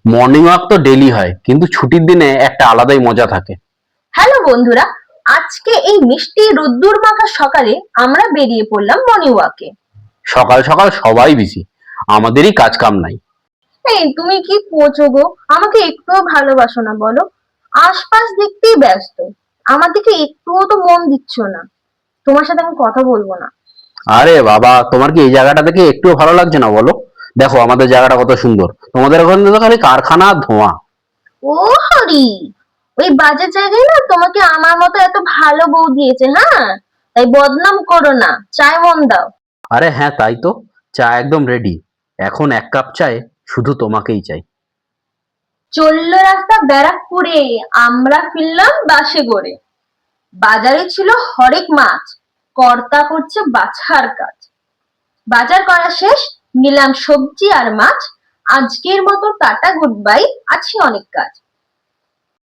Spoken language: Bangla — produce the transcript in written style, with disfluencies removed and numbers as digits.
মর্নিং ওয়াক তো ডেইলি হয়, কিন্তু ছুটির দিনে একটা আলাদাই মজা থাকে। হ্যালো বন্ধুরা, আজকে এই মিষ্টি রোদ্দুর মাখা সকালে আমরা বেরিয়ে পড়লাম মর্নিং ওয়াকে। সকাল সকাল সবাই বিজি, আমাদেরই কাজ কাম নাই। এই তুমি কি করছো গো? আমাকে একটুও ভালোবাসো না বলো? আশপাশ দেখতেই ব্যস্ত, আমার দিকে একটুও তো মন দিচ্ছ না। তোমার সাথে আমি কথা বলবো না। আরে বাবা, তোমার কি এই জায়গাটা দেখে একটুও ভালো লাগছে না বলো? দেখো আমাদের জায়গাটা কত সুন্দর, তোমাদের ওখানে তো খালি কারখানা আর ধোঁয়া। ও হরি, ওই বাজে জায়গায় না তোমাকে আমার মতো এত ভালো বউ দিয়েছে, হ্যাঁ? তাই বদনাম করো না, চায় মন দাও। আরে হ্যাঁ, তাই তো। চা একদম রেডি। এখন এক কাপ চায় শুধু তোমাকেই চাই। চললো রাস্তা ব্যারাকপুরে, আমরা ফিরলাম বাসে করে। বাজারে ছিল হরেক মাছ, কর্তা করছে বাছার কাজ। বাজার করা শেষ, নিলাম সবজি আর মাছ। আজকের মতো টাটা গুড বাই, আছে অনেক কাজ।